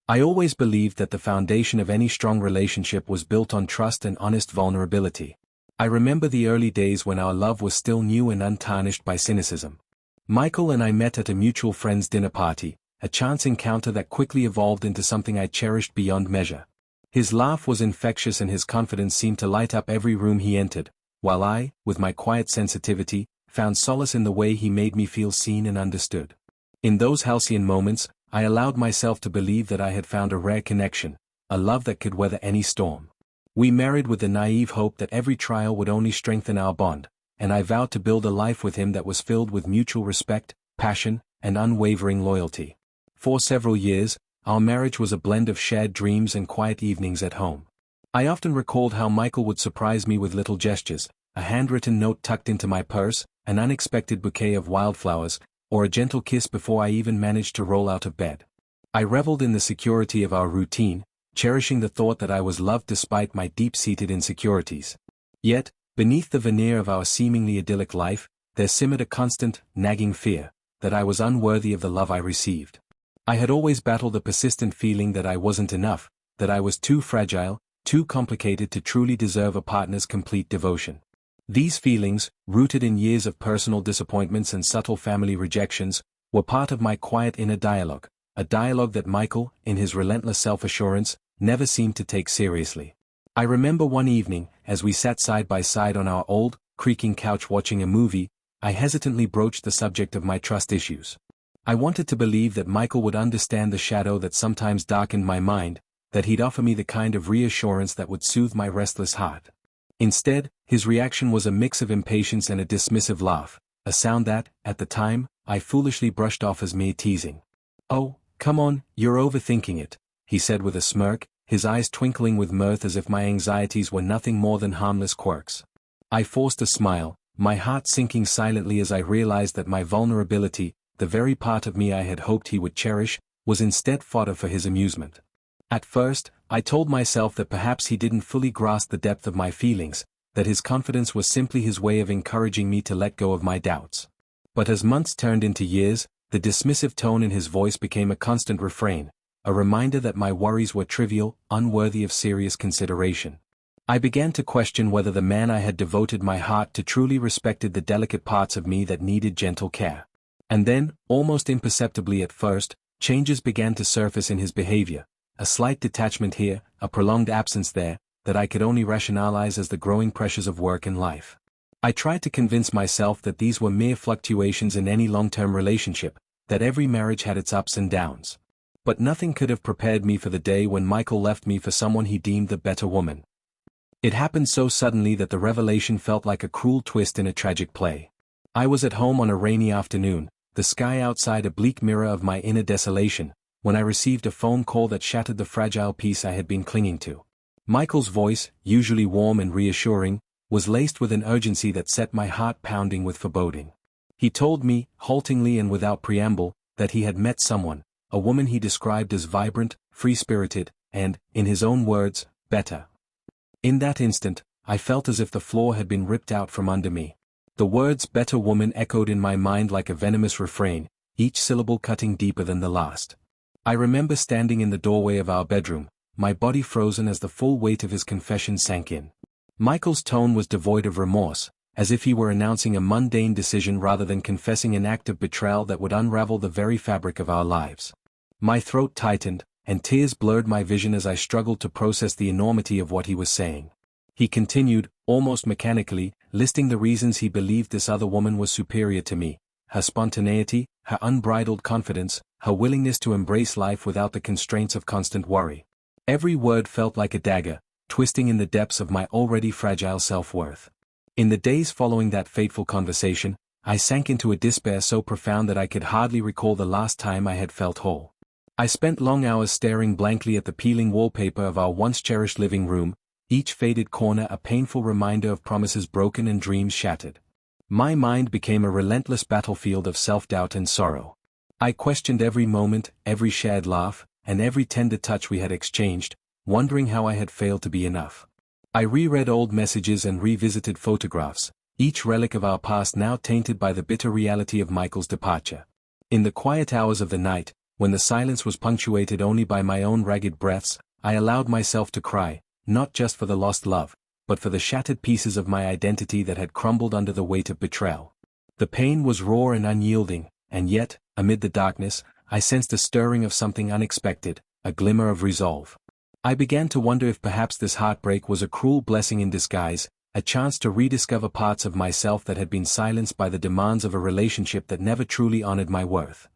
I always believed that the foundation of any strong relationship was built on trust and honest vulnerability. I remember the early days when our love was still new and untarnished by cynicism. Michael and I met at a mutual friend's dinner party, a chance encounter that quickly evolved into something I cherished beyond measure. His laugh was infectious and his confidence seemed to light up every room he entered, while I, with my quiet sensitivity, found solace in the way he made me feel seen and understood. In those halcyon moments, I allowed myself to believe that I had found a rare connection, a love that could weather any storm. We married with the naive hope that every trial would only strengthen our bond, and I vowed to build a life with him that was filled with mutual respect, passion, and unwavering loyalty. For several years, our marriage was a blend of shared dreams and quiet evenings at home. I often recalled how Michael would surprise me with little gestures, a handwritten note tucked into my purse, an unexpected bouquet of wildflowers, or a gentle kiss before I even managed to roll out of bed. I reveled in the security of our routine, cherishing the thought that I was loved despite my deep-seated insecurities. Yet, beneath the veneer of our seemingly idyllic life, there simmered a constant, nagging fear, that I was unworthy of the love I received. I had always battled a persistent feeling that I wasn't enough, that I was too fragile, too complicated to truly deserve a partner's complete devotion. These feelings, rooted in years of personal disappointments and subtle family rejections, were part of my quiet inner dialogue, a dialogue that Michael, in his relentless self-assurance, never seemed to take seriously. I remember one evening, as we sat side by side on our old, creaking couch watching a movie, I hesitantly broached the subject of my trust issues. I wanted to believe that Michael would understand the shadow that sometimes darkened my mind, that he'd offer me the kind of reassurance that would soothe my restless heart. Instead, his reaction was a mix of impatience and a dismissive laugh, a sound that, at the time, I foolishly brushed off as mere teasing. "Oh, come on, you're overthinking it," he said with a smirk, his eyes twinkling with mirth as if my anxieties were nothing more than harmless quirks. I forced a smile, my heart sinking silently as I realized that my vulnerability, the very part of me I had hoped he would cherish, was instead fodder for his amusement. At first, I told myself that perhaps he didn't fully grasp the depth of my feelings, that his confidence was simply his way of encouraging me to let go of my doubts. But as months turned into years, the dismissive tone in his voice became a constant refrain, a reminder that my worries were trivial, unworthy of serious consideration. I began to question whether the man I had devoted my heart to truly respected the delicate parts of me that needed gentle care. And then, almost imperceptibly at first, changes began to surface in his behavior. A slight detachment here, a prolonged absence there, that I could only rationalize as the growing pressures of work and life. I tried to convince myself that these were mere fluctuations in any long-term relationship, that every marriage had its ups and downs. But nothing could have prepared me for the day when Michael left me for someone he deemed the better woman. It happened so suddenly that the revelation felt like a cruel twist in a tragic play. I was at home on a rainy afternoon, the sky outside a bleak mirror of my inner desolation, when I received a phone call that shattered the fragile peace I had been clinging to. Michael's voice, usually warm and reassuring, was laced with an urgency that set my heart pounding with foreboding. He told me, haltingly and without preamble, that he had met someone, a woman he described as vibrant, free-spirited, and, in his own words, better. In that instant, I felt as if the floor had been ripped out from under me. The words "better woman" echoed in my mind like a venomous refrain, each syllable cutting deeper than the last. I remember standing in the doorway of our bedroom, my body frozen as the full weight of his confession sank in. Michael's tone was devoid of remorse, as if he were announcing a mundane decision rather than confessing an act of betrayal that would unravel the very fabric of our lives. My throat tightened, and tears blurred my vision as I struggled to process the enormity of what he was saying. He continued, almost mechanically, listing the reasons he believed this other woman was superior to me: her spontaneity, her unbridled confidence, her willingness to embrace life without the constraints of constant worry. Every word felt like a dagger, twisting in the depths of my already fragile self-worth. In the days following that fateful conversation, I sank into a despair so profound that I could hardly recall the last time I had felt whole. I spent long hours staring blankly at the peeling wallpaper of our once-cherished living room, each faded corner a painful reminder of promises broken and dreams shattered. My mind became a relentless battlefield of self-doubt and sorrow. I questioned every moment, every shared laugh, and every tender touch we had exchanged, wondering how I had failed to be enough. I reread old messages and revisited photographs, each relic of our past now tainted by the bitter reality of Michael's departure. In the quiet hours of the night, when the silence was punctuated only by my own ragged breaths, I allowed myself to cry, not just for the lost love, but for the shattered pieces of my identity that had crumbled under the weight of betrayal. The pain was raw and unyielding, and yet, amid the darkness, I sensed a stirring of something unexpected, a glimmer of resolve. I began to wonder if perhaps this heartbreak was a cruel blessing in disguise, a chance to rediscover parts of myself that had been silenced by the demands of a relationship that never truly honored my worth.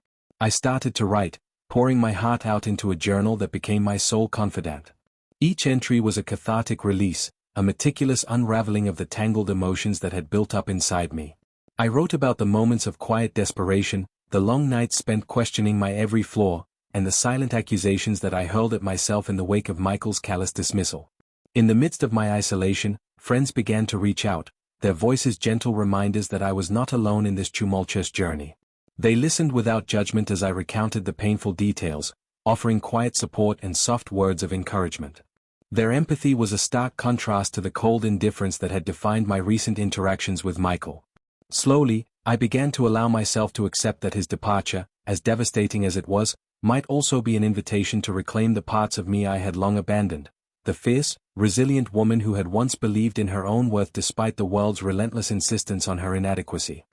I started to write, pouring my heart out into a journal that became my sole confidant. Each entry was a cathartic release, a meticulous unraveling of the tangled emotions that had built up inside me. I wrote about the moments of quiet desperation, the long nights spent questioning my every flaw, and the silent accusations that I hurled at myself in the wake of Michael's callous dismissal. In the midst of my isolation, friends began to reach out, their voices gentle reminders that I was not alone in this tumultuous journey. They listened without judgment as I recounted the painful details, offering quiet support and soft words of encouragement. Their empathy was a stark contrast to the cold indifference that had defined my recent interactions with Michael. Slowly, I began to allow myself to accept that his departure, as devastating as it was, might also be an invitation to reclaim the parts of me I had long abandoned, the fierce, resilient woman who had once believed in her own worth despite the world's relentless insistence on her inadequacy.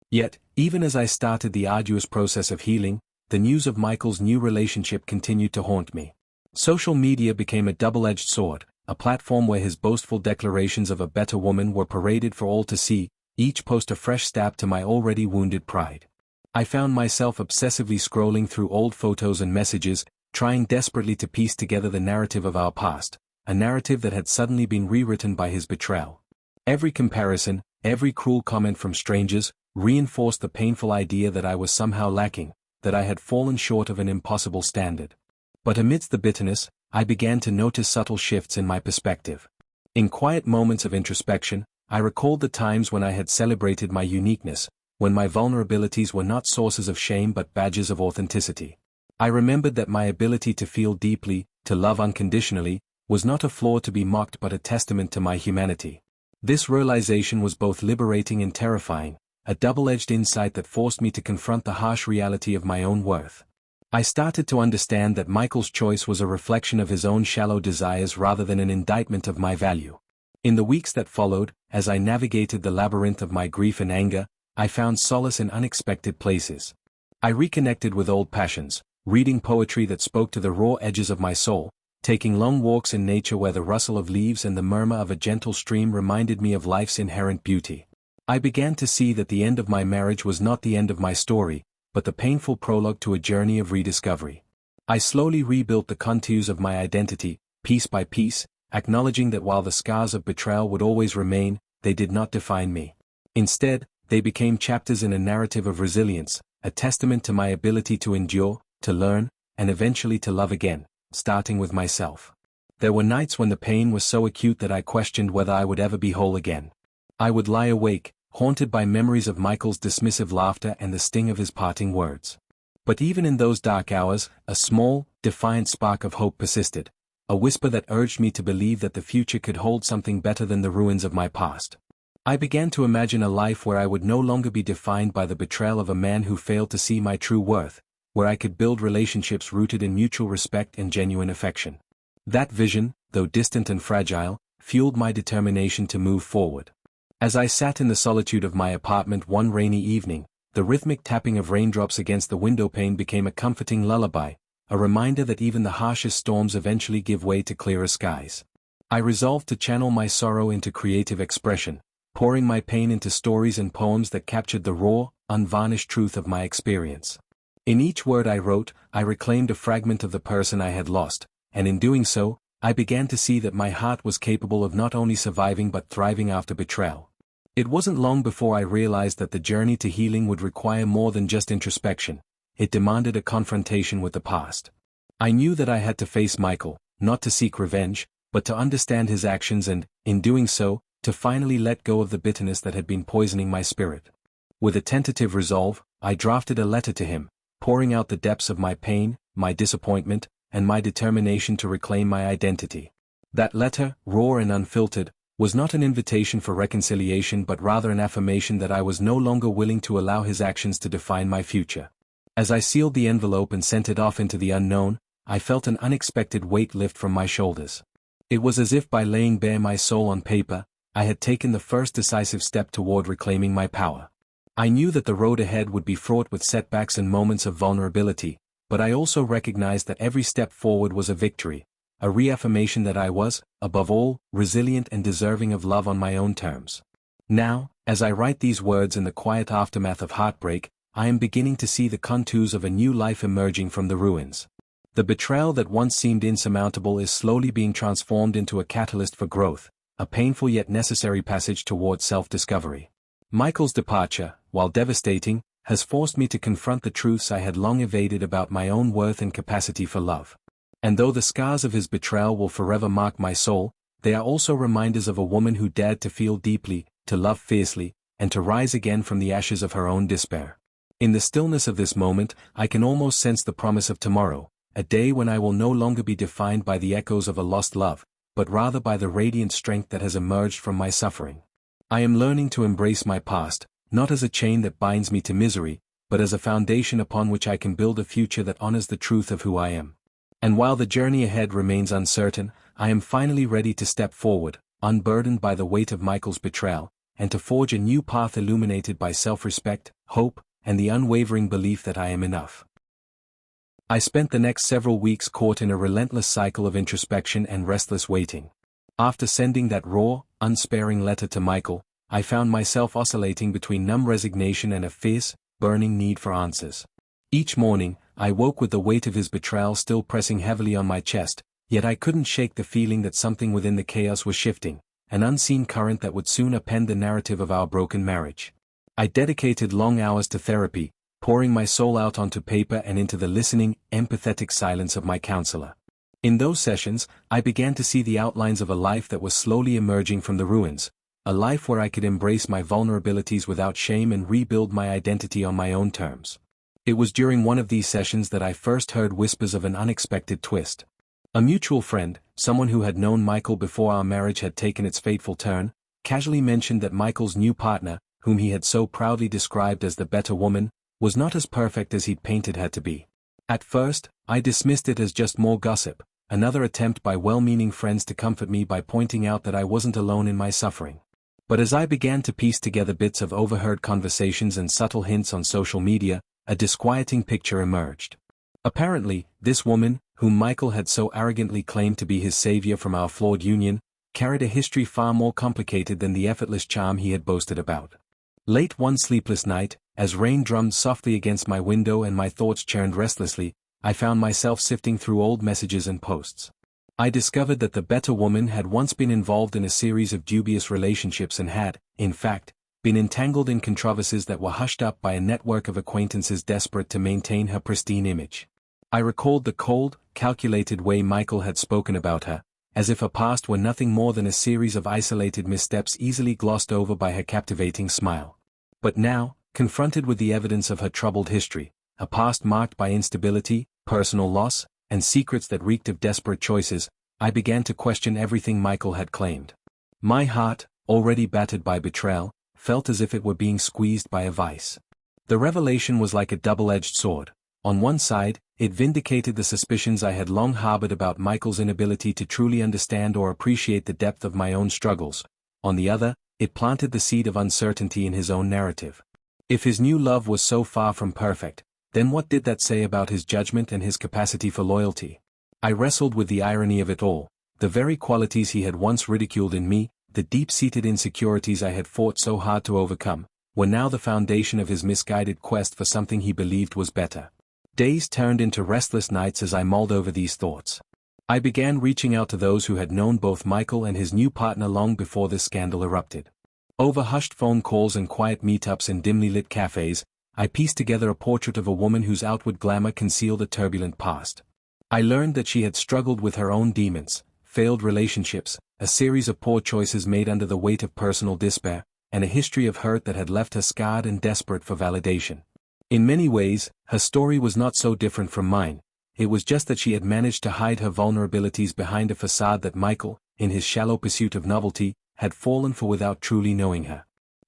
Yet, even as I started the arduous process of healing, the news of Michael's new relationship continued to haunt me. Social media became a double-edged sword, a platform where his boastful declarations of a better woman were paraded for all to see, each post a fresh stab to my already wounded pride. I found myself obsessively scrolling through old photos and messages, trying desperately to piece together the narrative of our past, a narrative that had suddenly been rewritten by his betrayal. Every comparison, every cruel comment from strangers, reinforced the painful idea that I was somehow lacking, that I had fallen short of an impossible standard. But amidst the bitterness, I began to notice subtle shifts in my perspective. In quiet moments of introspection, I recalled the times when I had celebrated my uniqueness, when my vulnerabilities were not sources of shame but badges of authenticity. I remembered that my ability to feel deeply, to love unconditionally, was not a flaw to be mocked but a testament to my humanity. This realization was both liberating and terrifying, a double-edged insight that forced me to confront the harsh reality of my own worth. I started to understand that Michael's choice was a reflection of his own shallow desires rather than an indictment of my value. In the weeks that followed, as I navigated the labyrinth of my grief and anger, I found solace in unexpected places. I reconnected with old passions, reading poetry that spoke to the raw edges of my soul, taking long walks in nature where the rustle of leaves and the murmur of a gentle stream reminded me of life's inherent beauty. I began to see that the end of my marriage was not the end of my story, but the painful prologue to a journey of rediscovery. I slowly rebuilt the contours of my identity, piece by piece, acknowledging that while the scars of betrayal would always remain, they did not define me. Instead, they became chapters in a narrative of resilience, a testament to my ability to endure, to learn, and eventually to love again, starting with myself. There were nights when the pain was so acute that I questioned whether I would ever be whole again. I would lie awake, haunted by memories of Michael's dismissive laughter and the sting of his parting words. But even in those dark hours, a small, defiant spark of hope persisted, a whisper that urged me to believe that the future could hold something better than the ruins of my past. I began to imagine a life where I would no longer be defined by the betrayal of a man who failed to see my true worth, where I could build relationships rooted in mutual respect and genuine affection. That vision, though distant and fragile, fueled my determination to move forward. As I sat in the solitude of my apartment one rainy evening, the rhythmic tapping of raindrops against the windowpane became a comforting lullaby, a reminder that even the harshest storms eventually give way to clearer skies. I resolved to channel my sorrow into creative expression, pouring my pain into stories and poems that captured the raw, unvarnished truth of my experience. In each word I wrote, I reclaimed a fragment of the person I had lost, and in doing so, I began to see that my heart was capable of not only surviving but thriving after betrayal. It wasn't long before I realized that the journey to healing would require more than just introspection. It demanded a confrontation with the past. I knew that I had to face Michael, not to seek revenge, but to understand his actions and, in doing so, to finally let go of the bitterness that had been poisoning my spirit. With a tentative resolve, I drafted a letter to him, pouring out the depths of my pain, my disappointment, and my determination to reclaim my identity. That letter, raw and unfiltered, was not an invitation for reconciliation but rather an affirmation that I was no longer willing to allow his actions to define my future. As I sealed the envelope and sent it off into the unknown, I felt an unexpected weight lift from my shoulders. It was as if by laying bare my soul on paper, I had taken the first decisive step toward reclaiming my power. I knew that the road ahead would be fraught with setbacks and moments of vulnerability, but I also recognized that every step forward was a victory, a reaffirmation that I was, above all, resilient and deserving of love on my own terms. Now, as I write these words in the quiet aftermath of heartbreak, I am beginning to see the contours of a new life emerging from the ruins. The betrayal that once seemed insurmountable is slowly being transformed into a catalyst for growth, a painful yet necessary passage toward self-discovery. Michael's departure, while devastating, has forced me to confront the truths I had long evaded about my own worth and capacity for love. And though the scars of his betrayal will forever mark my soul, they are also reminders of a woman who dared to feel deeply, to love fiercely, and to rise again from the ashes of her own despair. In the stillness of this moment, I can almost sense the promise of tomorrow, a day when I will no longer be defined by the echoes of a lost love, but rather by the radiant strength that has emerged from my suffering. I am learning to embrace my past, not as a chain that binds me to misery, but as a foundation upon which I can build a future that honors the truth of who I am. And while the journey ahead remains uncertain, I am finally ready to step forward, unburdened by the weight of Michael's betrayal, and to forge a new path illuminated by self-respect, hope, and the unwavering belief that I am enough. I spent the next several weeks caught in a relentless cycle of introspection and restless waiting. After sending that raw, unsparing letter to Michael, I found myself oscillating between numb resignation and a fierce, burning need for answers. Each morning, I woke with the weight of his betrayal still pressing heavily on my chest, yet I couldn't shake the feeling that something within the chaos was shifting, an unseen current that would soon append the narrative of our broken marriage. I dedicated long hours to therapy, pouring my soul out onto paper and into the listening, empathetic silence of my counselor. In those sessions, I began to see the outlines of a life that was slowly emerging from the ruins, a life where I could embrace my vulnerabilities without shame and rebuild my identity on my own terms. It was during one of these sessions that I first heard whispers of an unexpected twist. A mutual friend, someone who had known Michael before our marriage had taken its fateful turn, casually mentioned that Michael's new partner, whom he had so proudly described as the better woman, was not as perfect as he'd painted her to be. At first, I dismissed it as just more gossip, another attempt by well-meaning friends to comfort me by pointing out that I wasn't alone in my suffering. But as I began to piece together bits of overheard conversations and subtle hints on social media, a disquieting picture emerged. Apparently, this woman, whom Michael had so arrogantly claimed to be his savior from our flawed union, carried a history far more complicated than the effortless charm he had boasted about. Late one sleepless night, as rain drummed softly against my window and my thoughts churned restlessly, I found myself sifting through old messages and posts. I discovered that the better woman had once been involved in a series of dubious relationships and had, in fact, been entangled in controversies that were hushed up by a network of acquaintances desperate to maintain her pristine image. I recalled the cold, calculated way Michael had spoken about her, as if her past were nothing more than a series of isolated missteps easily glossed over by her captivating smile. But now, confronted with the evidence of her troubled history, a past marked by instability, personal loss, and secrets that reeked of desperate choices, I began to question everything Michael had claimed. My heart, already battered by betrayal, felt as if it were being squeezed by a vice. The revelation was like a double-edged sword. On one side, it vindicated the suspicions I had long harbored about Michael's inability to truly understand or appreciate the depth of my own struggles. On the other, it planted the seed of uncertainty in his own narrative. If his new love was so far from perfect, then what did that say about his judgment and his capacity for loyalty? I wrestled with the irony of it all. The very qualities he had once ridiculed in me, the deep-seated insecurities I had fought so hard to overcome, were now the foundation of his misguided quest for something he believed was better. Days turned into restless nights as I mulled over these thoughts. I began reaching out to those who had known both Michael and his new partner long before this scandal erupted. Over hushed phone calls and quiet meetups in dimly lit cafes, I pieced together a portrait of a woman whose outward glamour concealed a turbulent past. I learned that she had struggled with her own demons, failed relationships, a series of poor choices made under the weight of personal despair, and a history of hurt that had left her scarred and desperate for validation. In many ways, her story was not so different from mine. It was just that she had managed to hide her vulnerabilities behind a facade that Michael, in his shallow pursuit of novelty, had fallen for without truly knowing her.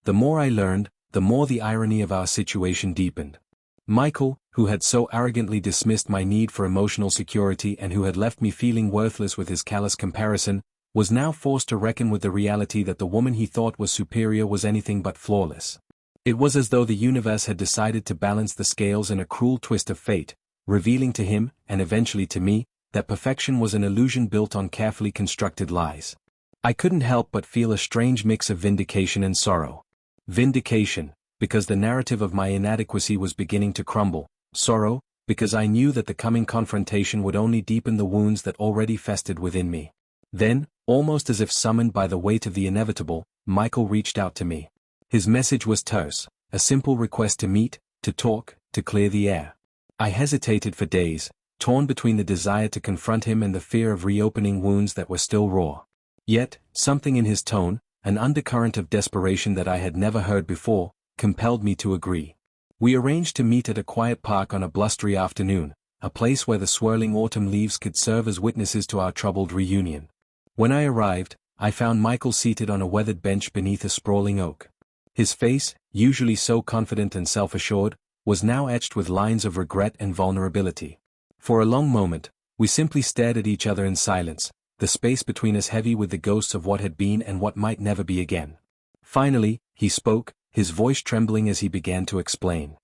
The more I learned, the more the irony of our situation deepened. Michael, who had so arrogantly dismissed my need for emotional security and who had left me feeling worthless with his callous comparison, was now forced to reckon with the reality that the woman he thought was superior was anything but flawless. It was as though the universe had decided to balance the scales in a cruel twist of fate, revealing to him, and eventually to me, that perfection was an illusion built on carefully constructed lies. I couldn't help but feel a strange mix of vindication and sorrow. Vindication, because the narrative of my inadequacy was beginning to crumble. Sorrow, because I knew that the coming confrontation would only deepen the wounds that already festered within me. Then, almost as if summoned by the weight of the inevitable, Michael reached out to me. His message was terse, a simple request to meet, to talk, to clear the air. I hesitated for days, torn between the desire to confront him and the fear of reopening wounds that were still raw. Yet, something in his tone, an undercurrent of desperation that I had never heard before, compelled me to agree. We arranged to meet at a quiet park on a blustery afternoon, a place where the swirling autumn leaves could serve as witnesses to our troubled reunion. When I arrived, I found Michael seated on a weathered bench beneath a sprawling oak. His face, usually so confident and self-assured, was now etched with lines of regret and vulnerability. For a long moment, we simply stared at each other in silence, the space between us heavy with the ghosts of what had been and what might never be again. Finally, he spoke, his voice trembling as he began to explain.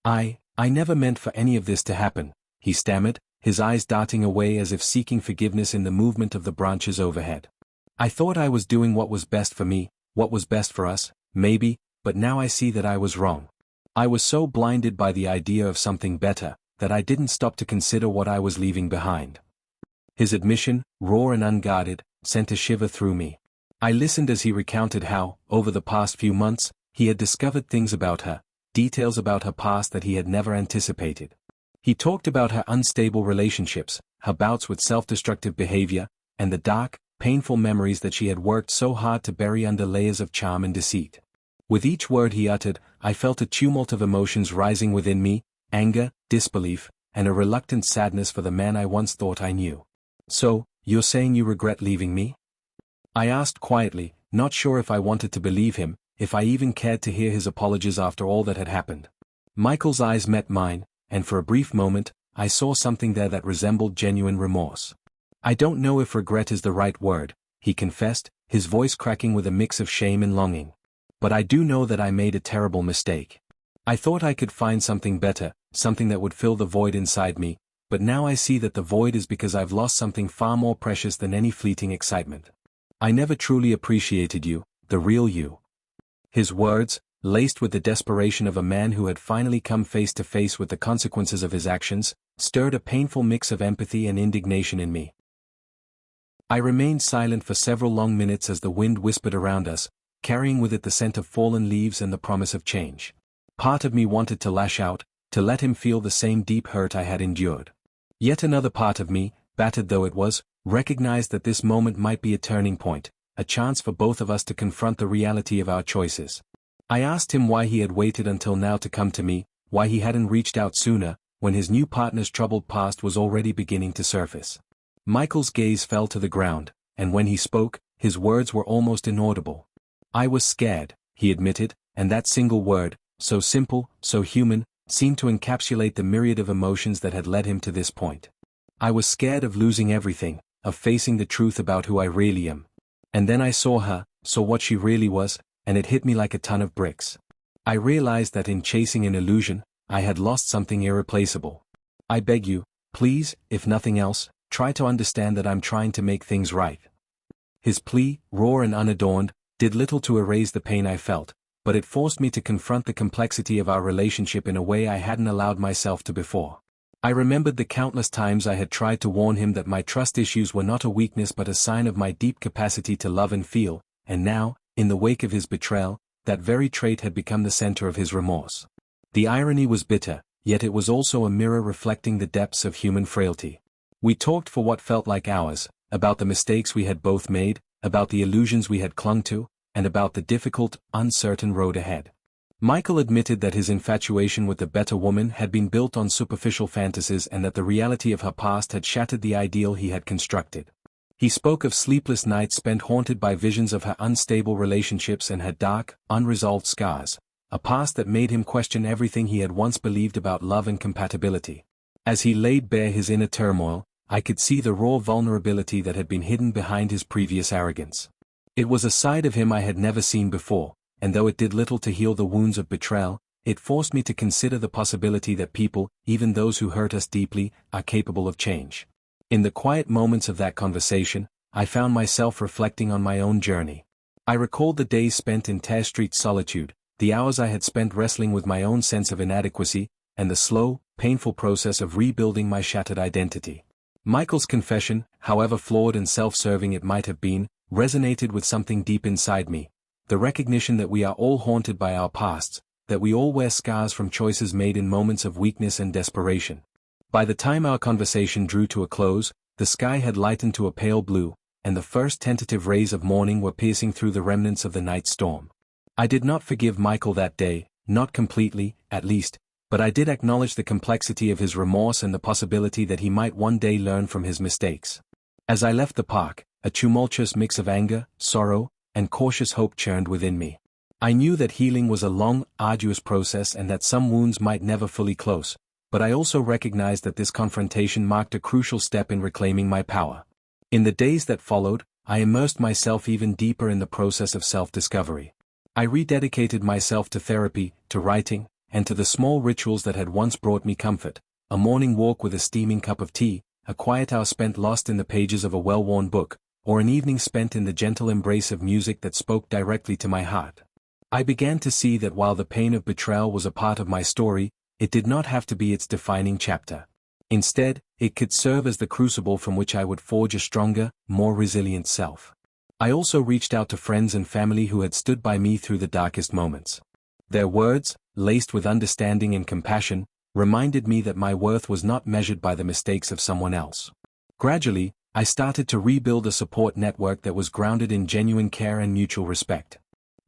I never meant for any of this to happen, he stammered, his eyes darting away as if seeking forgiveness in the movement of the branches overhead. I thought I was doing what was best for me, what was best for us, maybe, but now I see that I was wrong. I was so blinded by the idea of something better, that I didn't stop to consider what I was leaving behind. His admission, raw and unguarded, sent a shiver through me. I listened as he recounted how, over the past few months, he had discovered things about her, details about her past that he had never anticipated. He talked about her unstable relationships, her bouts with self-destructive behavior, and the dark, painful memories that she had worked so hard to bury under layers of charm and deceit. With each word he uttered, I felt a tumult of emotions rising within me, anger, disbelief, and a reluctant sadness for the man I once thought I knew. So, you're saying you regret leaving me? I asked quietly, not sure if I wanted to believe him, if I even cared to hear his apologies after all that had happened. Michael's eyes met mine, and for a brief moment, I saw something there that resembled genuine remorse. I don't know if regret is the right word, he confessed, his voice cracking with a mix of shame and longing. But I do know that I made a terrible mistake. I thought I could find something better, something that would fill the void inside me, but now I see that the void is because I've lost something far more precious than any fleeting excitement. I never truly appreciated you, the real you. His words, laced with the desperation of a man who had finally come face to face with the consequences of his actions, stirred a painful mix of empathy and indignation in me. I remained silent for several long minutes as the wind whispered around us, carrying with it the scent of fallen leaves and the promise of change. Part of me wanted to lash out, to let him feel the same deep hurt I had endured. Yet another part of me, battered though it was, recognized that this moment might be a turning point, a chance for both of us to confront the reality of our choices. I asked him why he had waited until now to come to me, why he hadn't reached out sooner, when his new partner's troubled past was already beginning to surface. Michael's gaze fell to the ground, and when he spoke, his words were almost inaudible. I was scared, he admitted, and that single word, so simple, so human, seemed to encapsulate the myriad of emotions that had led him to this point. I was scared of losing everything, of facing the truth about who I really am. And then I saw her, saw what she really was, and it hit me like a ton of bricks. I realized that in chasing an illusion, I had lost something irreplaceable. I beg you, please, if nothing else, try to understand that I'm trying to make things right. His plea, raw and unadorned, did little to erase the pain I felt, but it forced me to confront the complexity of our relationship in a way I hadn't allowed myself to before. I remembered the countless times I had tried to warn him that my trust issues were not a weakness but a sign of my deep capacity to love and feel, and now, in the wake of his betrayal, that very trait had become the center of his remorse. The irony was bitter, yet it was also a mirror reflecting the depths of human frailty. We talked for what felt like hours, about the mistakes we had both made, about the illusions we had clung to, and about the difficult, uncertain road ahead. Michael admitted that his infatuation with the better woman had been built on superficial fantasies and that the reality of her past had shattered the ideal he had constructed. He spoke of sleepless nights spent haunted by visions of her unstable relationships and her dark, unresolved scars, a past that made him question everything he had once believed about love and compatibility. As he laid bare his inner turmoil, I could see the raw vulnerability that had been hidden behind his previous arrogance. It was a side of him I had never seen before, and though it did little to heal the wounds of betrayal, it forced me to consider the possibility that people, even those who hurt us deeply, are capable of change. In the quiet moments of that conversation, I found myself reflecting on my own journey. I recalled the days spent in Tare Street solitude, the hours I had spent wrestling with my own sense of inadequacy, and the slow, painful process of rebuilding my shattered identity. Michael's confession, however flawed and self-serving it might have been, resonated with something deep inside me, the recognition that we are all haunted by our pasts, that we all wear scars from choices made in moments of weakness and desperation. By the time our conversation drew to a close, the sky had lightened to a pale blue, and the first tentative rays of morning were piercing through the remnants of the night storm. I did not forgive Michael that day, not completely, at least, but I did acknowledge the complexity of his remorse and the possibility that he might one day learn from his mistakes. As I left the park, a tumultuous mix of anger, sorrow, and cautious hope churned within me. I knew that healing was a long, arduous process and that some wounds might never fully close, but I also recognized that this confrontation marked a crucial step in reclaiming my power. In the days that followed, I immersed myself even deeper in the process of self-discovery. I rededicated myself to therapy, to writing, and to the small rituals that had once brought me comfort, a morning walk with a steaming cup of tea, a quiet hour spent lost in the pages of a well-worn book, or an evening spent in the gentle embrace of music that spoke directly to my heart. I began to see that while the pain of betrayal was a part of my story, it did not have to be its defining chapter. Instead, it could serve as the crucible from which I would forge a stronger, more resilient self. I also reached out to friends and family who had stood by me through the darkest moments. Their words, laced with understanding and compassion, reminded me that my worth was not measured by the mistakes of someone else. Gradually, I started to rebuild a support network that was grounded in genuine care and mutual respect.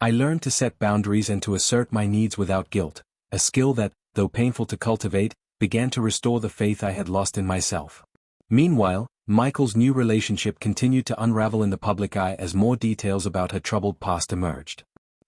I learned to set boundaries and to assert my needs without guilt, a skill that, though painful to cultivate, began to restore the faith I had lost in myself. Meanwhile, Michael's new relationship continued to unravel in the public eye as more details about her troubled past emerged.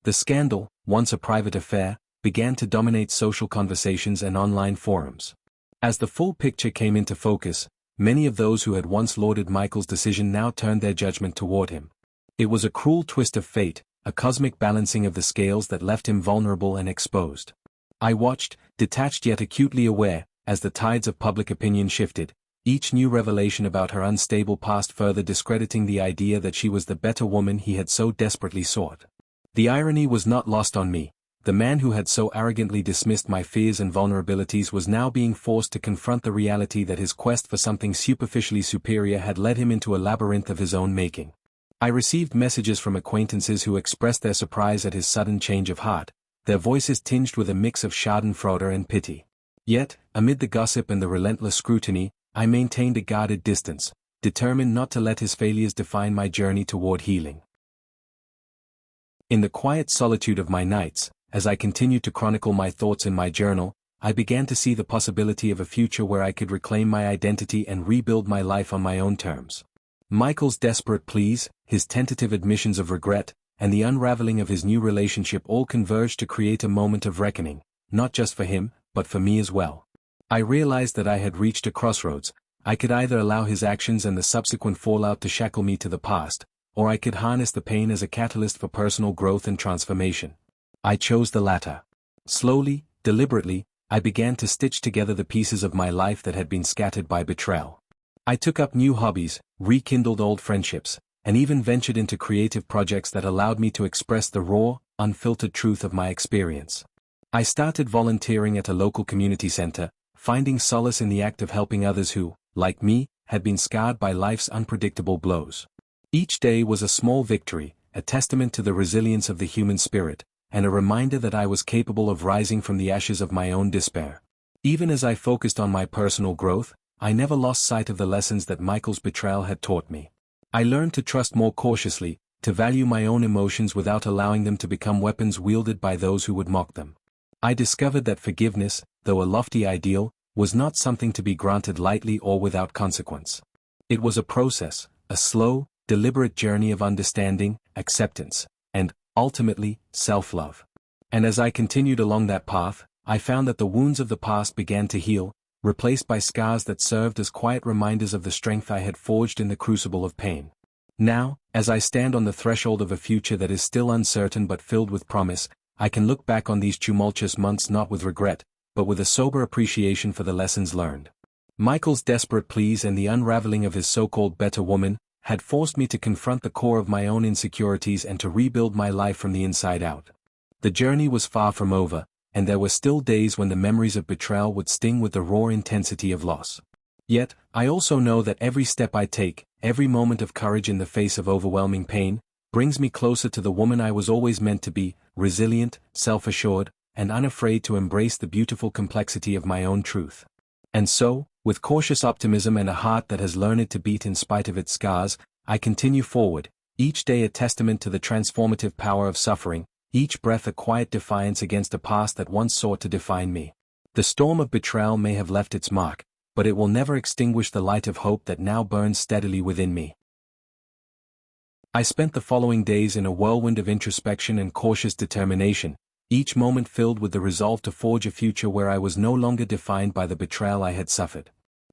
The scandal, once a private affair, began to dominate social conversations and online forums. As the full picture came into focus, many of those who had once lauded Michael's decision now turned their judgment toward him. It was a cruel twist of fate, a cosmic balancing of the scales that left him vulnerable and exposed. I watched, detached yet acutely aware, as the tides of public opinion shifted, each new revelation about her unstable past further discrediting the idea that she was the better woman he had so desperately sought. The irony was not lost on me. The man who had so arrogantly dismissed my fears and vulnerabilities was now being forced to confront the reality that his quest for something superficially superior had led him into a labyrinth of his own making. I received messages from acquaintances who expressed their surprise at his sudden change of heart, their voices tinged with a mix of schadenfreude and pity. Yet, amid the gossip and the relentless scrutiny, I maintained a guarded distance, determined not to let his failures define my journey toward healing. In the quiet solitude of my nights, as I continued to chronicle my thoughts in my journal, I began to see the possibility of a future where I could reclaim my identity and rebuild my life on my own terms. Michael's desperate pleas, his tentative admissions of regret, and the unraveling of his new relationship all converged to create a moment of reckoning, not just for him, but for me as well. I realized that I had reached a crossroads. I could either allow his actions and the subsequent fallout to shackle me to the past, or I could harness the pain as a catalyst for personal growth and transformation. I chose the latter. Slowly, deliberately, I began to stitch together the pieces of my life that had been scattered by betrayal. I took up new hobbies, rekindled old friendships, and even ventured into creative projects that allowed me to express the raw, unfiltered truth of my experience. I started volunteering at a local community center, finding solace in the act of helping others who, like me, had been scarred by life's unpredictable blows. Each day was a small victory, a testament to the resilience of the human spirit, and a reminder that I was capable of rising from the ashes of my own despair. Even as I focused on my personal growth, I never lost sight of the lessons that Michael's betrayal had taught me. I learned to trust more cautiously, to value my own emotions without allowing them to become weapons wielded by those who would mock them. I discovered that forgiveness, though a lofty ideal, was not something to be granted lightly or without consequence. It was a process, a slow, deliberate journey of understanding, acceptance, and, ultimately, self-love. And as I continued along that path, I found that the wounds of the past began to heal, replaced by scars that served as quiet reminders of the strength I had forged in the crucible of pain. Now, as I stand on the threshold of a future that is still uncertain but filled with promise, I can look back on these tumultuous months not with regret, but with a sober appreciation for the lessons learned. Michael's desperate pleas and the unraveling of his so-called better woman had forced me to confront the core of my own insecurities and to rebuild my life from the inside out. The journey was far from over, and there were still days when the memories of betrayal would sting with the raw intensity of loss. Yet, I also know that every step I take, every moment of courage in the face of overwhelming pain, brings me closer to the woman I was always meant to be, resilient, self-assured, and unafraid to embrace the beautiful complexity of my own truth. And so, with cautious optimism and a heart that has learned to beat in spite of its scars, I continue forward, each day a testament to the transformative power of suffering, each breath a quiet defiance against a past that once sought to define me. The storm of betrayal may have left its mark, but it will never extinguish the light of hope that now burns steadily within me. I spent the following days in a whirlwind of introspection and cautious determination, each moment filled with the resolve to forge a future where I was no longer defined by the betrayal I had suffered.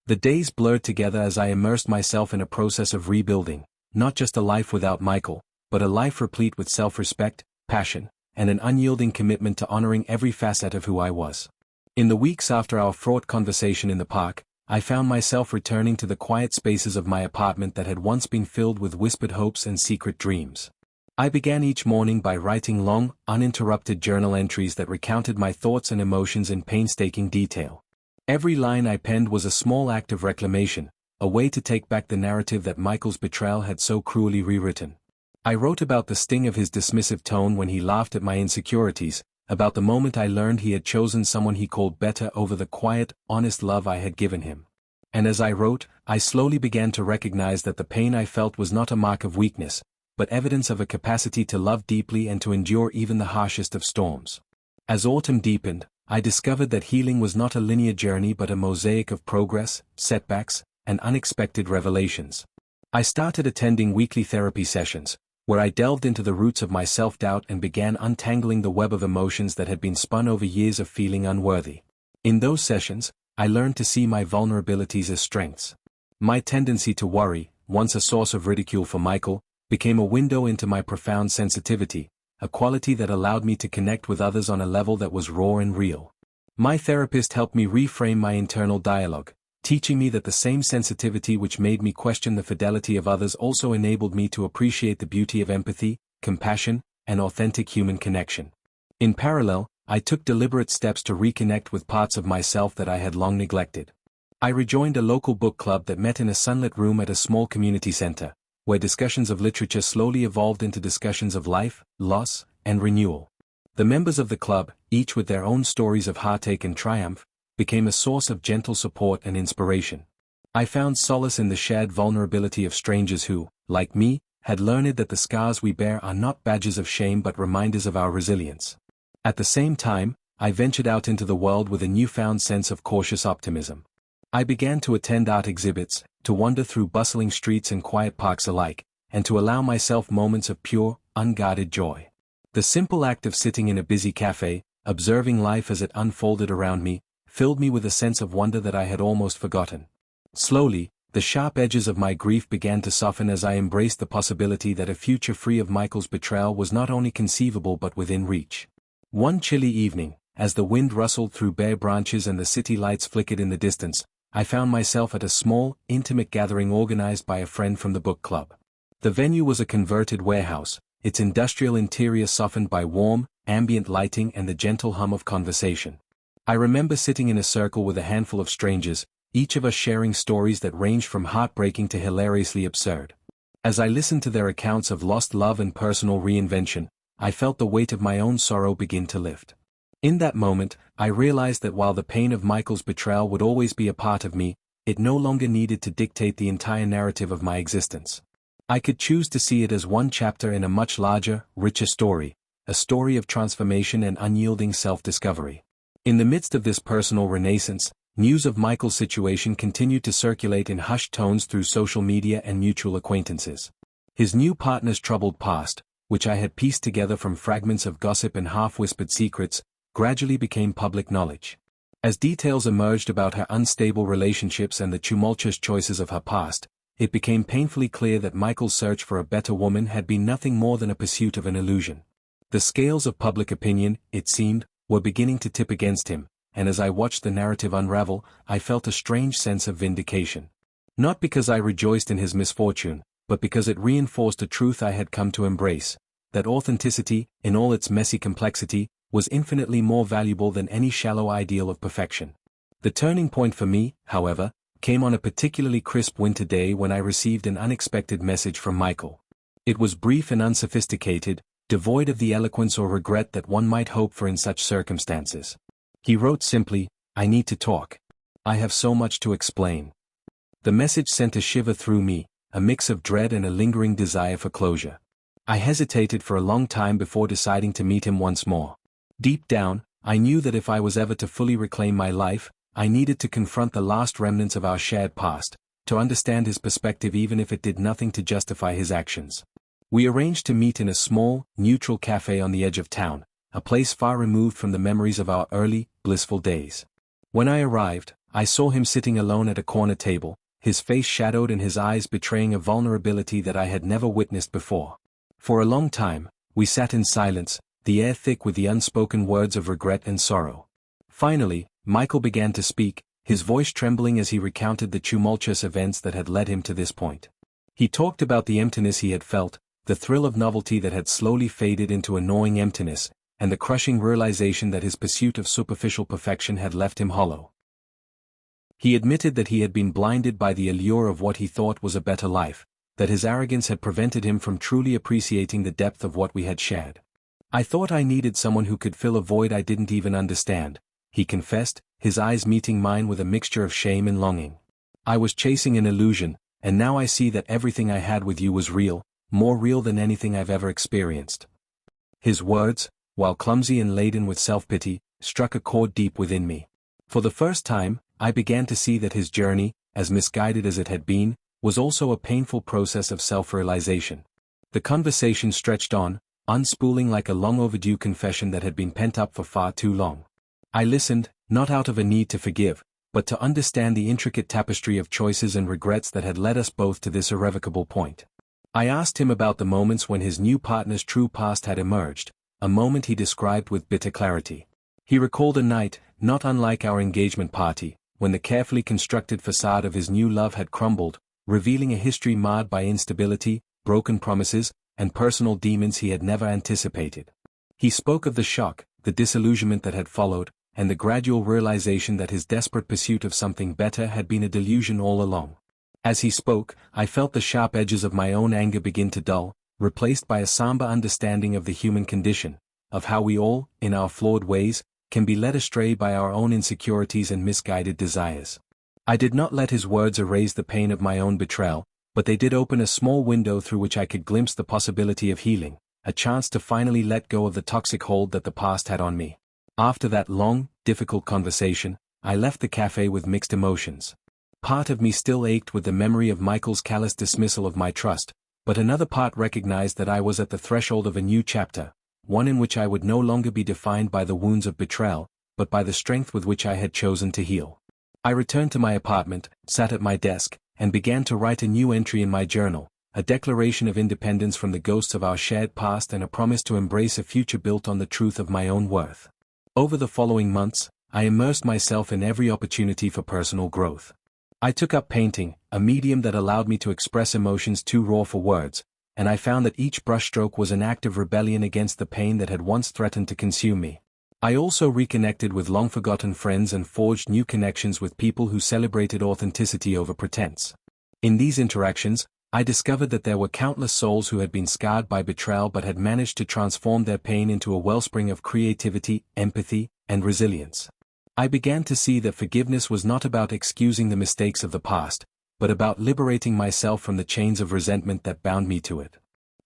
The days blurred together as I immersed myself in a process of rebuilding, not just a life without Michael, but a life replete with self-respect, passion, and an unyielding commitment to honoring every facet of who I was. In the weeks after our fraught conversation in the park, I found myself returning to the quiet spaces of my apartment that had once been filled with whispered hopes and secret dreams. I began each morning by writing long, uninterrupted journal entries that recounted my thoughts and emotions in painstaking detail. Every line I penned was a small act of reclamation, a way to take back the narrative that Michael's betrayal had so cruelly rewritten. I wrote about the sting of his dismissive tone when he laughed at my insecurities, about the moment I learned he had chosen someone he called better over the quiet, honest love I had given him. And as I wrote, I slowly began to recognize that the pain I felt was not a mark of weakness, but evidence of a capacity to love deeply and to endure even the harshest of storms. As autumn deepened, I discovered that healing was not a linear journey but a mosaic of progress, setbacks, and unexpected revelations. I started attending weekly therapy sessions, where I delved into the roots of my self-doubt and began untangling the web of emotions that had been spun over years of feeling unworthy. In those sessions, I learned to see my vulnerabilities as strengths. My tendency to worry, once a source of ridicule for Michael, became a window into my profound sensitivity, a quality that allowed me to connect with others on a level that was raw and real. My therapist helped me reframe my internal dialogue, teaching me that the same sensitivity which made me question the fidelity of others also enabled me to appreciate the beauty of empathy, compassion, and authentic human connection. In parallel, I took deliberate steps to reconnect with parts of myself that I had long neglected. I rejoined a local book club that met in a sunlit room at a small community center, where discussions of literature slowly evolved into discussions of life, loss, and renewal. The members of the club, each with their own stories of heartache and triumph, became a source of gentle support and inspiration. I found solace in the shared vulnerability of strangers who, like me, had learned that the scars we bear are not badges of shame but reminders of our resilience. At the same time, I ventured out into the world with a newfound sense of cautious optimism. I began to attend art exhibits, to wander through bustling streets and quiet parks alike, and to allow myself moments of pure, unguarded joy. The simple act of sitting in a busy cafe, observing life as it unfolded around me, filled me with a sense of wonder that I had almost forgotten. Slowly, the sharp edges of my grief began to soften as I embraced the possibility that a future free of Michael's betrayal was not only conceivable but within reach. One chilly evening, as the wind rustled through bare branches and the city lights flickered in the distance, I found myself at a small, intimate gathering organized by a friend from the book club. The venue was a converted warehouse, its industrial interior softened by warm, ambient lighting and the gentle hum of conversation. I remember sitting in a circle with a handful of strangers, each of us sharing stories that ranged from heartbreaking to hilariously absurd. As I listened to their accounts of lost love and personal reinvention, I felt the weight of my own sorrow begin to lift. In that moment, I realized that while the pain of Michael's betrayal would always be a part of me, it no longer needed to dictate the entire narrative of my existence. I could choose to see it as one chapter in a much larger, richer story, a story of transformation and unyielding self-discovery. In the midst of this personal renaissance, news of Michael's situation continued to circulate in hushed tones through social media and mutual acquaintances. His new partner's troubled past, which I had pieced together from fragments of gossip and half-whispered secrets, gradually became public knowledge. As details emerged about her unstable relationships and the tumultuous choices of her past, it became painfully clear that Michael's search for a better woman had been nothing more than a pursuit of an illusion. The scales of public opinion, it seemed, were beginning to tip against him, and as I watched the narrative unravel, I felt a strange sense of vindication. Not because I rejoiced in his misfortune, but because it reinforced a truth I had come to embrace, that authenticity, in all its messy complexity, was infinitely more valuable than any shallow ideal of perfection. The turning point for me, however, came on a particularly crisp winter day when I received an unexpected message from Michael. It was brief and unsophisticated, devoid of the eloquence or regret that one might hope for in such circumstances. He wrote simply, "I need to talk. I have so much to explain." The message sent a shiver through me, a mix of dread and a lingering desire for closure. I hesitated for a long time before deciding to meet him once more. Deep down, I knew that if I was ever to fully reclaim my life, I needed to confront the last remnants of our shared past, to understand his perspective even if it did nothing to justify his actions. We arranged to meet in a small, neutral cafe on the edge of town, a place far removed from the memories of our early, blissful days. When I arrived, I saw him sitting alone at a corner table, his face shadowed and his eyes betraying a vulnerability that I had never witnessed before. For a long time, we sat in silence, the air thick with the unspoken words of regret and sorrow. Finally, Michael began to speak, his voice trembling as he recounted the tumultuous events that had led him to this point. He talked about the emptiness he had felt, the thrill of novelty that had slowly faded into a gnawing emptiness, and the crushing realization that his pursuit of superficial perfection had left him hollow. He admitted that he had been blinded by the allure of what he thought was a better life, that his arrogance had prevented him from truly appreciating the depth of what we had shared. "I thought I needed someone who could fill a void I didn't even understand," he confessed, his eyes meeting mine with a mixture of shame and longing. "I was chasing an illusion, and now I see that everything I had with you was real, more real than anything I've ever experienced." His words, while clumsy and laden with self-pity, struck a chord deep within me. For the first time, I began to see that his journey, as misguided as it had been, was also a painful process of self-realization. The conversation stretched on, unspooling like a long-overdue confession that had been pent up for far too long. I listened, not out of a need to forgive, but to understand the intricate tapestry of choices and regrets that had led us both to this irrevocable point. I asked him about the moments when his new partner's true past had emerged, a moment he described with bitter clarity. He recalled a night, not unlike our engagement party, when the carefully constructed facade of his new love had crumbled, revealing a history marred by instability, broken promises, and personal demons he had never anticipated. He spoke of the shock, the disillusionment that had followed, and the gradual realization that his desperate pursuit of something better had been a delusion all along. As he spoke, I felt the sharp edges of my own anger begin to dull, replaced by a somber understanding of the human condition, of how we all, in our flawed ways, can be led astray by our own insecurities and misguided desires. I did not let his words erase the pain of my own betrayal, but they did open a small window through which I could glimpse the possibility of healing, a chance to finally let go of the toxic hold that the past had on me. After that long, difficult conversation, I left the cafe with mixed emotions. Part of me still ached with the memory of Michael's callous dismissal of my trust, but another part recognized that I was at the threshold of a new chapter, one in which I would no longer be defined by the wounds of betrayal, but by the strength with which I had chosen to heal. I returned to my apartment, sat at my desk, and began to write a new entry in my journal, a declaration of independence from the ghosts of our shared past and a promise to embrace a future built on the truth of my own worth. Over the following months, I immersed myself in every opportunity for personal growth. I took up painting, a medium that allowed me to express emotions too raw for words, and I found that each brushstroke was an act of rebellion against the pain that had once threatened to consume me. I also reconnected with long-forgotten friends and forged new connections with people who celebrated authenticity over pretense. In these interactions, I discovered that there were countless souls who had been scarred by betrayal but had managed to transform their pain into a wellspring of creativity, empathy, and resilience. I began to see that forgiveness was not about excusing the mistakes of the past, but about liberating myself from the chains of resentment that bound me to it.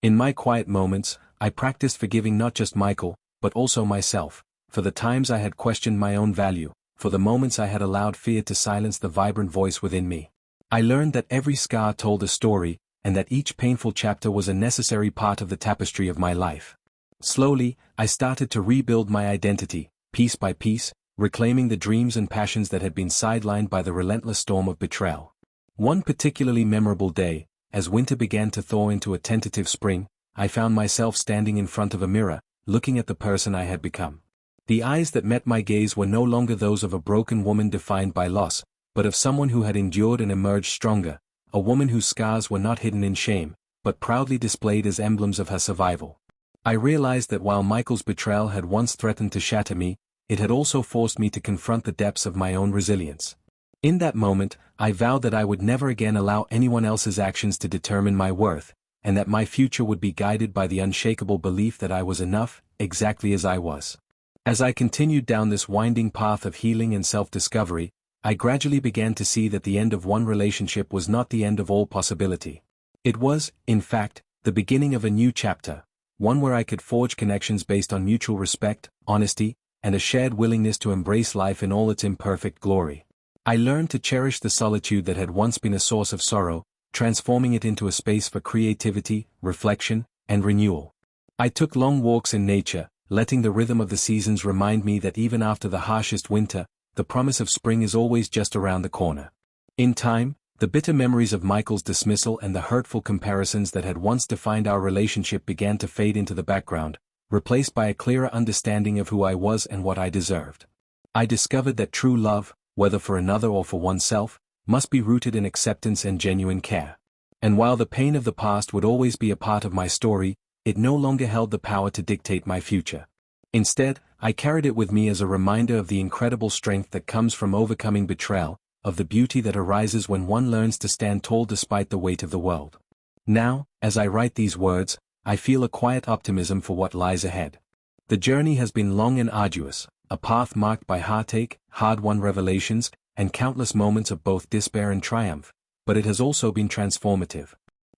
In my quiet moments, I practiced forgiving not just Michael, but also myself, for the times I had questioned my own value, for the moments I had allowed fear to silence the vibrant voice within me. I learned that every scar told a story, and that each painful chapter was a necessary part of the tapestry of my life. Slowly, I started to rebuild my identity, piece by piece, reclaiming the dreams and passions that had been sidelined by the relentless storm of betrayal. One particularly memorable day, as winter began to thaw into a tentative spring, I found myself standing in front of a mirror, looking at the person I had become. The eyes that met my gaze were no longer those of a broken woman defined by loss, but of someone who had endured and emerged stronger, a woman whose scars were not hidden in shame, but proudly displayed as emblems of her survival. I realized that while Michael's betrayal had once threatened to shatter me, it had also forced me to confront the depths of my own resilience. In that moment, I vowed that I would never again allow anyone else's actions to determine my worth, and that my future would be guided by the unshakable belief that I was enough, exactly as I was. As I continued down this winding path of healing and self-discovery, I gradually began to see that the end of one relationship was not the end of all possibility. It was, in fact, the beginning of a new chapter, one where I could forge connections based on mutual respect, honesty, and a shared willingness to embrace life in all its imperfect glory. I learned to cherish the solitude that had once been a source of sorrow, transforming it into a space for creativity, reflection, and renewal. I took long walks in nature, letting the rhythm of the seasons remind me that even after the harshest winter, the promise of spring is always just around the corner. In time, the bitter memories of Michael's dismissal and the hurtful comparisons that had once defined our relationship began to fade into the background, replaced by a clearer understanding of who I was and what I deserved. I discovered that true love, whether for another or for oneself, must be rooted in acceptance and genuine care. And while the pain of the past would always be a part of my story, it no longer held the power to dictate my future. Instead, I carried it with me as a reminder of the incredible strength that comes from overcoming betrayal, of the beauty that arises when one learns to stand tall despite the weight of the world. Now, as I write these words, I feel a quiet optimism for what lies ahead. The journey has been long and arduous, a path marked by heartache, hard-won revelations, and countless moments of both despair and triumph, but it has also been transformative.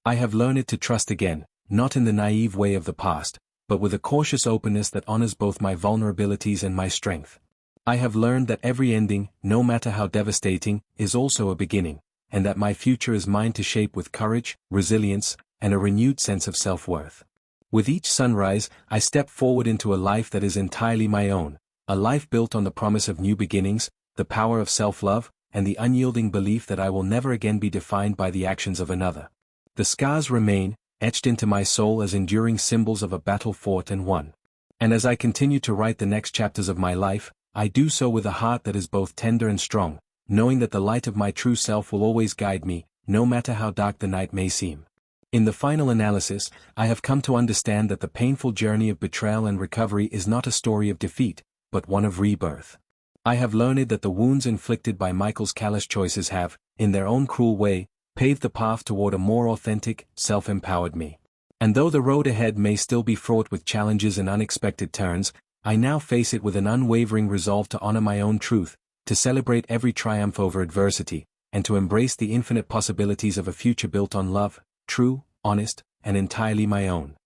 I have learned to trust again, not in the naive way of the past, but with a cautious openness that honors both my vulnerabilities and my strength. I have learned that every ending, no matter how devastating, is also a beginning, and that my future is mine to shape with courage, resilience, and a renewed sense of self-worth. With each sunrise, I step forward into a life that is entirely my own, a life built on the promise of new beginnings, the power of self-love, and the unyielding belief that I will never again be defined by the actions of another. The scars remain, etched into my soul as enduring symbols of a battle fought and won. And as I continue to write the next chapters of my life, I do so with a heart that is both tender and strong, knowing that the light of my true self will always guide me, no matter how dark the night may seem. In the final analysis, I have come to understand that the painful journey of betrayal and recovery is not a story of defeat, but one of rebirth. I have learned that the wounds inflicted by Michael's callous choices have, in their own cruel way, paved the path toward a more authentic, self-empowered me. And though the road ahead may still be fraught with challenges and unexpected turns, I now face it with an unwavering resolve to honor my own truth, to celebrate every triumph over adversity, and to embrace the infinite possibilities of a future built on love, true, honest, and entirely my own.